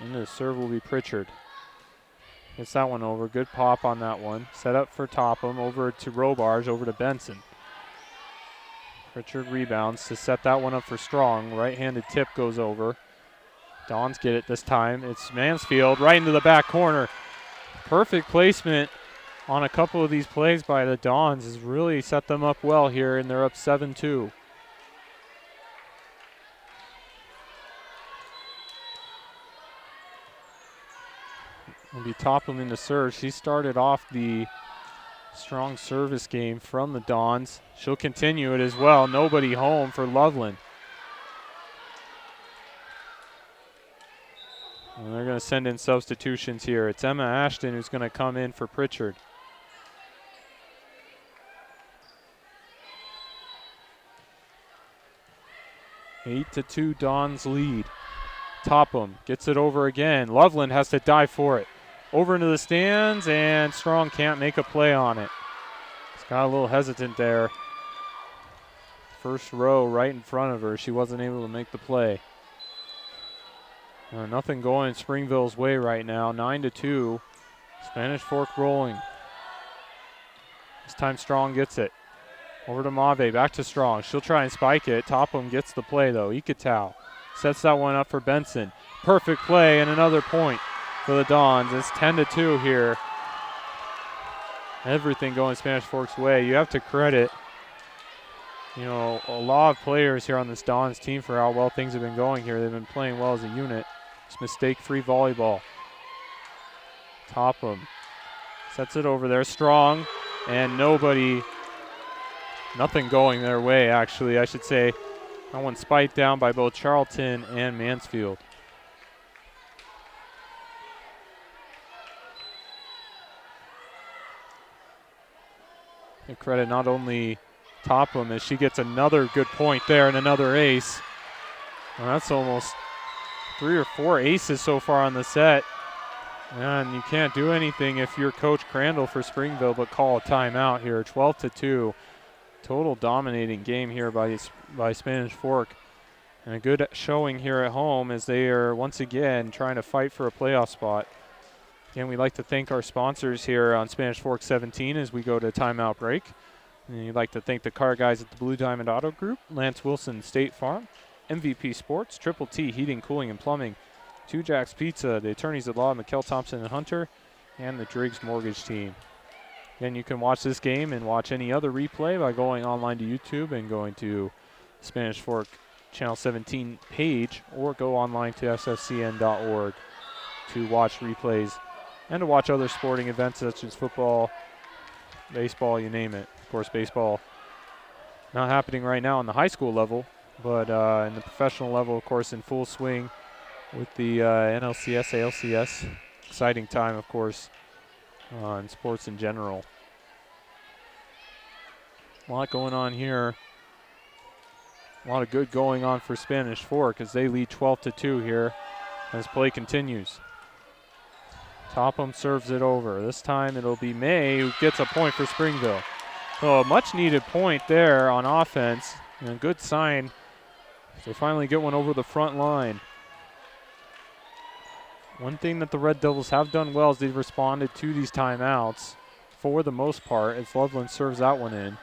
Speaker 1: Into the serve will be Pritchard. Gets that one over. Good pop on that one. Set up for Topham. Over to Robarge. Over to Benson. Pritchard rebounds to set that one up for Strong. Right-handed tip goes over. Dons get it this time. It's Mansfield right into the back corner. Perfect placement on a couple of these plays by the Dons has really set them up well here, and they're up 7-2. Will be Topham in the serve. She started off the strong service game from the Dons. She'll continue it as well. Nobody home for Loveland. And they're going to send in substitutions here. It's Emma Ashton who's going to come in for Pritchard. Eight to 2 Dons lead. Topham gets it over again. Loveland has to dive for it. Over into the stands, and Strong can't make a play on it. It's got a little hesitant there. First row right in front of her. She wasn't able to make the play. Nothing going Springville's way right now. 9-2. Spanish Fork rolling. This time Strong gets it. Over to Mave, back to Strong. She'll try and spike it. Topham gets the play though. Ikatau sets that one up for Benson. Perfect play and another point for the Dons. It's 10-2 here. Everything going Spanish Fork's way. You have to credit, a lot of players here on this Dons team for how well things have been going here. They've been playing well as a unit. It's mistake-free volleyball. Topham sets it over there, strong, and nothing going their way, actually, I should say. That one spiked down by both Charlton and Mansfield. And credit not only Topham as she gets another good point there and another ace. Well, that's almost 3 or 4 aces so far on the set. And you can't do anything if you're Coach Crandall for Springville but call a timeout here. 12-2. Total dominating game here by Spanish Fork. And a good showing here at home as they are once again trying to fight for a playoff spot. Again, we'd like to thank our sponsors here on Spanish Fork 17 as we go to timeout break. And we'd like to thank the car guys at the Blue Diamond Auto Group, Lance Wilson State Farm, MVP Sports, Triple T Heating, Cooling, and Plumbing, Two Jacks Pizza, the attorneys at law, McKell, Thompson, and Hunter, and the Driggs Mortgage Team. Again, you can watch this game and watch any other replay by going online to YouTube and going to Spanish Fork Channel 17 page, or go online to sscn.org to watch replays and to watch other sporting events such as football, baseball, you name it. Of course, baseball not happening right now on the high school level, but in the professional level, of course, in full swing with the NLCS, ALCS. Exciting time, of course, in sports in general. A lot going on here. A lot of good going on for Spanish Fork as they lead 12-2 here as play continues. Topham serves it over. This time it'll be May who gets a point for Springville. So a much needed point there on offense, and a good sign. They finally get one over the front line. One thing that the Red Devils have done well is they've responded to these timeouts for the most part as Loveland serves that one in.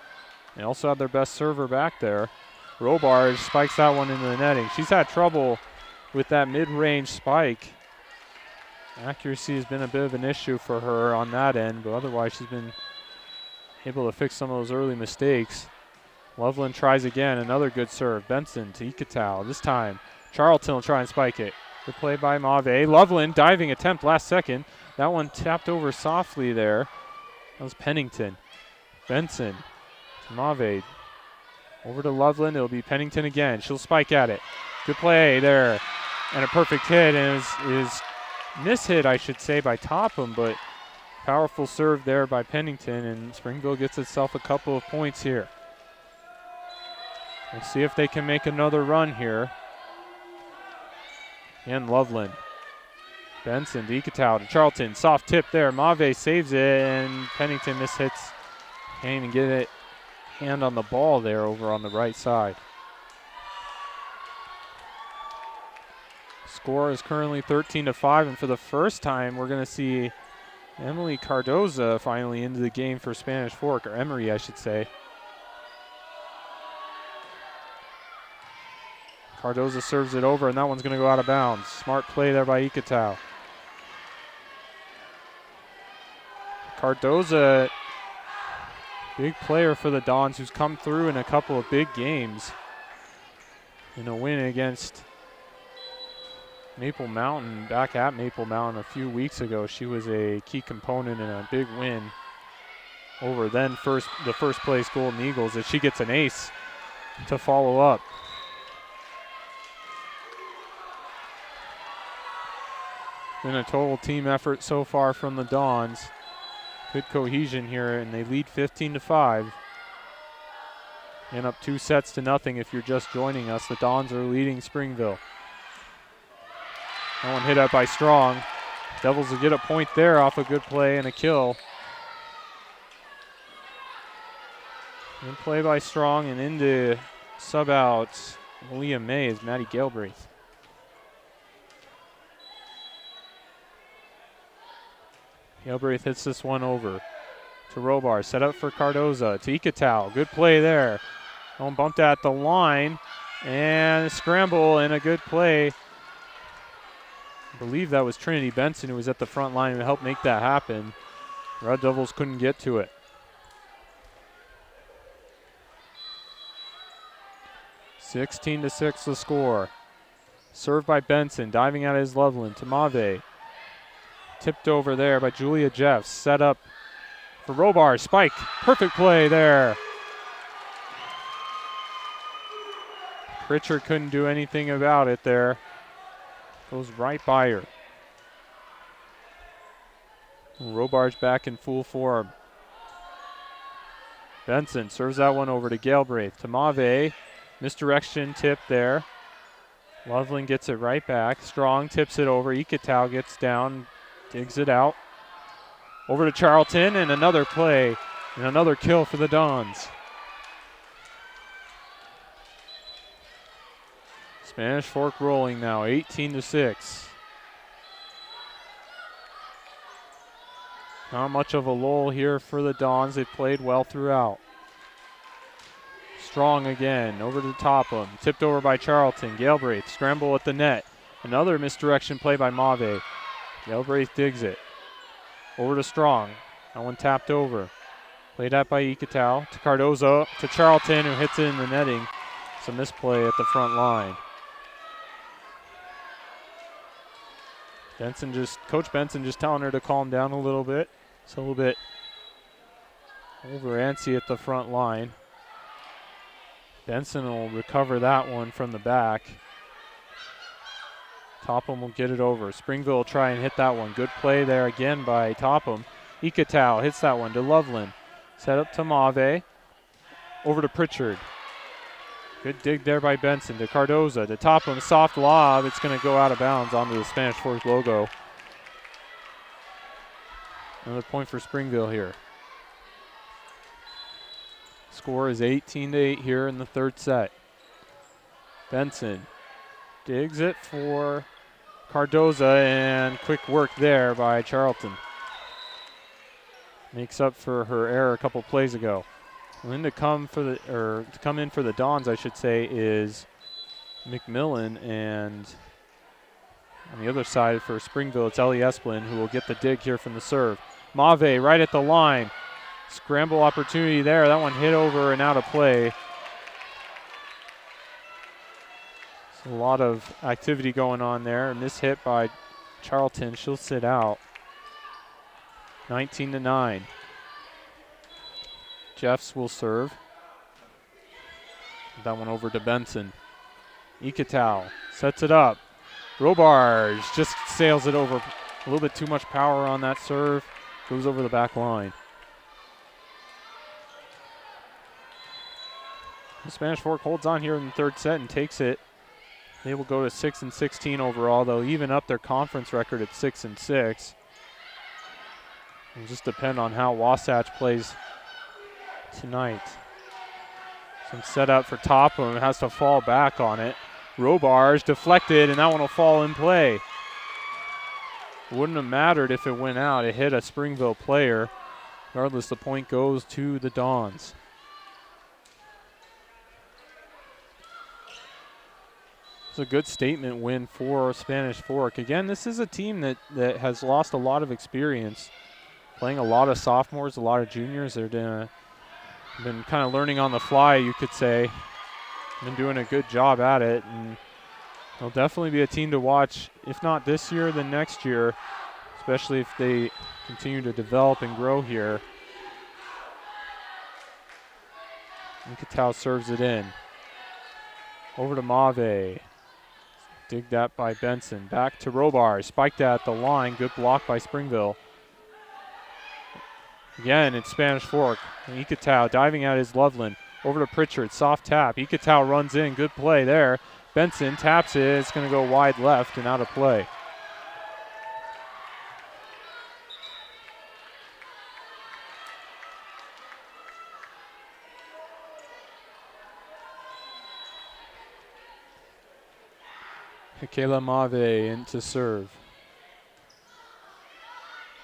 Speaker 1: They also have their best server back there. Robarge spikes that one into the netting. She's had trouble with that mid-range spike. Accuracy has been a bit of an issue for her on that end, but otherwise she's been able to fix some of those early mistakes. Loveland tries again, another good serve. Benson to Ikatow. This time, Charlton will try and spike it. Good play by Mave. Loveland, diving attempt last second. That one tapped over softly there. That was Pennington. Benson to Mave. Over to Loveland, it'll be Pennington again. She'll spike at it. Good play there. And a perfect hit, and it is mishit, I should say, by Topham, but powerful serve there by Pennington, and Springville gets itself a couple of points here. Let's see if they can make another run here. And Loveland. Benson to Ikatow to Charlton. Soft tip there. Mave saves it, and Pennington mishits. Can't even get it. Hand on the ball there over on the right side. Score is currently 13-5, and for the first time, we're going to see Emily Cardoza finally into the game for Spanish Fork, or Emery, I should say. Cardoza serves it over, and that one's going to go out of bounds. Smart play there by Ikatow. Cardoza, big player for the Dons, who's come through in a couple of big games. In a win against Maple Mountain, back at Maple Mountain a few weeks ago, she was a key component in a big win over the first place Golden Eagles, as she gets an ace to follow up. Been a total team effort so far from the Dons. Good cohesion here, and they lead 15-5. And up 2-0 if you're just joining us. The Dons are leading Springville. That one hit up by Strong. Devils will get a point there off a good play and a kill. Good play by Strong, and into sub out Malia May is Maddie Galbraith. Galbraith hits this one over to Robar. Set up for Cardoza. To Ikatow. Good play there. One bumped at the line. And a scramble and a good play. I believe that was Trinity Benson who was at the front line to help make that happen. Red Devils couldn't get to it. 16-6 the score. Served by Benson, diving out is Loveland to Mave. Tipped over there by Julia Jeffs. Set up for Robar. Spike. Perfect play there. Pritchard couldn't do anything about it there. Goes right by her. Robar's back in full form. Benson serves that one over to Galbraith. To Mave. Misdirection tip there. Loveland gets it right back. Strong tips it over. Ikatau gets down, digs it out. Over to Charlton, and another play and another kill for the Dons. Spanish Fork rolling now, 18-6. Not much of a lull here for the Dons. They played well throughout. Strong again, over to Topham. Tipped over by Charlton. Galbraith, scramble at the net. Another misdirection play by Mave. Galbraith digs it. Over to Strong. That one tapped over. Played out by Ikatau. To Cardozo. To Charlton, who hits it in the netting. It's a misplay at the front line. Coach Benson just telling her to calm down a little bit. It's a little bit over antsy at the front line. Benson will recover that one from the back. Topham will get it over. Springville will try and hit that one. Good play there again by Topham. Ikatau hits that one to Loveland. Set up to Mave. Over to Pritchard. Good dig there by Benson to Cardoza. To Topham, soft lob. It's going to go out of bounds onto the Spanish Fork logo. Another point for Springville here. Score is 18-8 here in the third set. Benson digs it for Cardoza, and quick work there by Charlton. Makes up for her error a couple plays ago. And then to come in for the Dons, I should say, is McMillan, and on the other side for Springville, it's Ellie Esplin, who will get the dig here from the serve. Mave right at the line. Scramble opportunity there. That one hit over and out of play. A lot of activity going on there. And this hit by Charlton, she'll sit out. 19-9. Jeffs will serve. That one over to Benson. Ikatau sets it up. Robarge just sails it over. A little bit too much power on that serve. Goes over the back line. The Spanish Fork holds on here in the third set and takes it. They will go to 6-16 overall. They'll even up their conference record at 6-6. It'll just depend on how Wasatch plays tonight. Some setup for Topham. Has to fall back on it. Robarge deflected, and that one will fall in play. Wouldn't have mattered if it went out. It hit a Springville player. Regardless, the point goes to the Dons. It's a good statement win for Spanish Fork. Again, this is a team that has lost a lot of experience, playing a lot of sophomores, a lot of juniors. They've been kind of learning on the fly, you could say. Been doing a good job at it, and they'll definitely be a team to watch, if not this year, then next year, especially if they continue to develop and grow here. Ikatau serves it in. Over to Mave. Dig that by Benson. Back to Robar. Spiked at the line. Good block by Springville. Again, it's Spanish Fork. Ikatau diving at his Loveland. Over to Pritchard. Soft tap. Ikatau runs in. Good play there. Benson taps it. It's going to go wide left and out of play. Kayla Mave in to serve.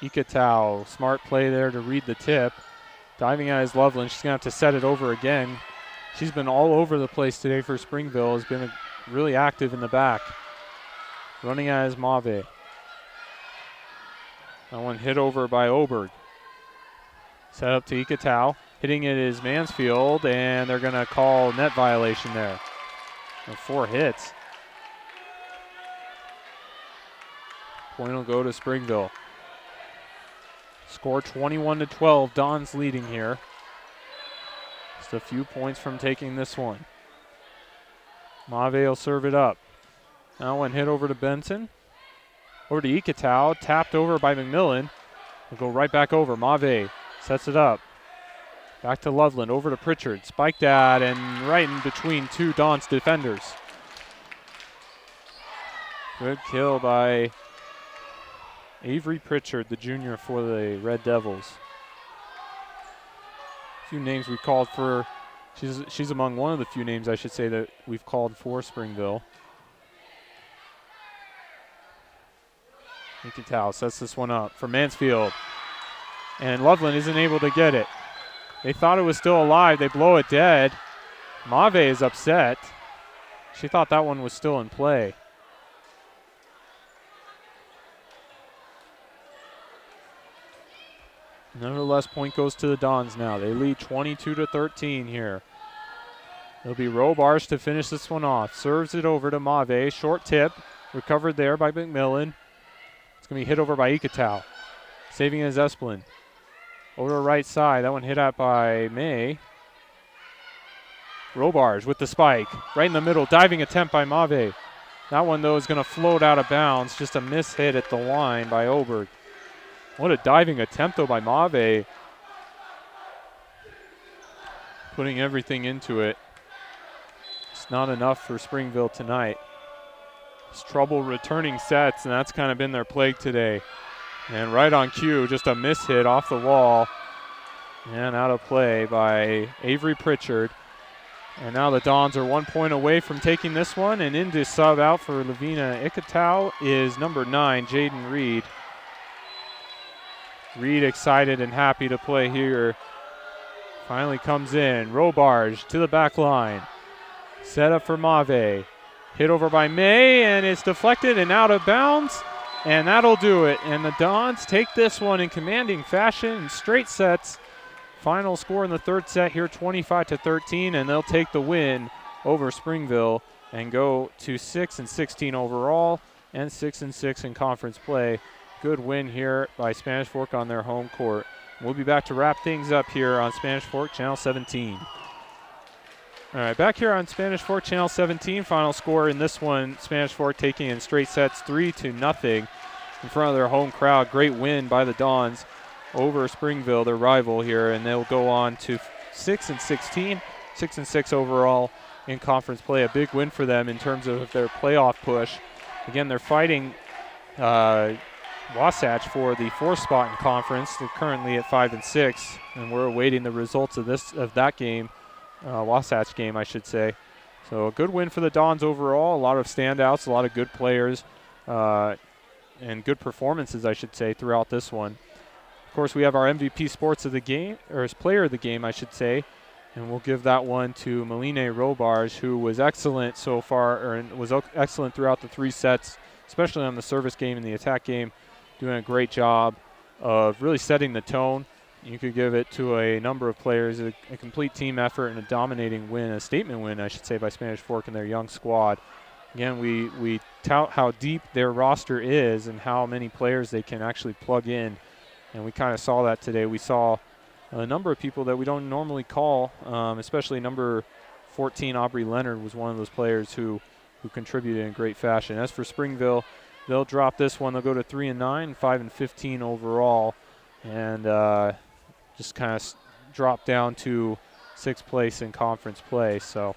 Speaker 1: Ikatau, smart play there to read the tip. Diving at his Loveland. She's going to have to set it over again. She's been all over the place today for Springville. Has been really active in the back. Running at his Mave. That one hit over by Oberg. Set up to Ikatau. Hitting it is Mansfield, and they're going to call net violation there. 4 hits. Point will go to Springville. Score 21-12. Don's leading here. Just a few points from taking this one. Mave will serve it up. Now one hit over to Benson. Over to Ikatau. Tapped over by McMillan. We'll go right back over. Mave sets it up. Back to Loveland. Over to Pritchard. Spiked at and right in between two Don's defenders. Good kill by Avery Pritchard, the junior for the Red Devils. A few names we called for. She's among one of the few names, I should say, that we've called for Springville. Ikatau sets this one up for Mansfield. And Loveland isn't able to get it. They thought it was still alive. They blow it dead. Mave is upset. She thought that one was still in play. Nevertheless, point goes to the Dons now. They lead 22-13 here. It'll be Robarge to finish this one off. Serves it over to Mave. Short tip. Recovered there by McMillan. It's going to be hit over by Ikatau. Saving is Esplin. Over to the right side. That one hit out by May. Robarge with the spike. Right in the middle. Diving attempt by Mave. That one, though, is going to float out of bounds. Just a miss hit at the line by Oberg. What a diving attempt, though, by Mave. Putting everything into it. It's not enough for Springville tonight. It's trouble returning sets, and that's kind of been their plague today. And right on cue, just a miss hit off the wall. And out of play by Avery Pritchard. And now the Dons are 1 point away from taking this one. And in to sub out for Lavina Ikatau is number 9, Jaden Reed. Reed excited and happy to play here. Finally comes in. Robarge to the back line. Set up for Mave. Hit over by May, and it's deflected and out of bounds. And that'll do it. And the Dons take this one in commanding fashion in straight sets. Final score in the third set here, 25-13, and they'll take the win over Springville and go to 6-16 overall and 6-6 in conference play. Good win here by Spanish Fork on their home court. We'll be back to wrap things up here on Spanish Fork Channel 17. All right, back here on Spanish Fork Channel 17. Final score in this one, Spanish Fork taking in straight sets 3-0 in front of their home crowd. Great win by the Dons over Springville, their rival here, and they'll go on to 6-16, 6-6 overall in conference play. A big win for them in terms of their playoff push. Again, they're fighting Wasatch for the 4th spot in conference. They're currently at 5-6, and we're awaiting the results of that game, Wasatch game, I should say. So a good win for the Dons overall. A lot of standouts, a lot of good players, and good performances, I should say, throughout this one. Of course, we have our MVP sports of the game, or as player of the game, I should say, and we'll give that one to Meline Robarge, who was excellent so far, or was excellent throughout the 3 sets, especially on the service game and the attack game, doing a great job of really setting the tone. You could give it to a number of players, a complete team effort and a dominating win, a statement win, I should say, by Spanish Fork and their young squad. Again, we tout how deep their roster is and how many players they can actually plug in. And we kind of saw that today. We saw a number of people that we don't normally call, especially number 14, Aubrey Leonard, was one of those players who contributed in great fashion. As for Springville, they'll drop this one. They'll go to 3-9, 5-15 overall, and just kind of drop down to 6th place in conference play. So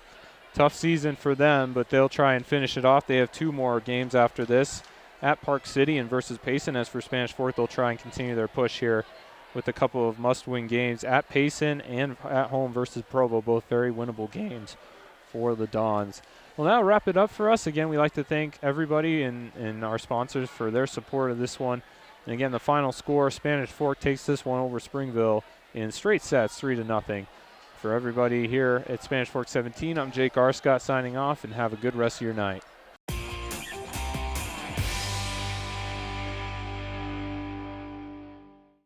Speaker 1: tough season for them, but they'll try and finish it off. They have 2 more games after this at Park City and versus Payson. As for Spanish Fork, they'll try and continue their push here with a couple of must-win games at Payson and at home versus Provo, both very winnable games for the Dons. Well, that'll wrap it up for us. Again, we'd like to thank everybody and our sponsors for their support of this one. And again, the final score, Spanish Fork takes this one over Springville in straight sets, 3-0. For everybody here at Spanish Fork 17, I'm Jake Arscott signing off, and have a good rest of your night.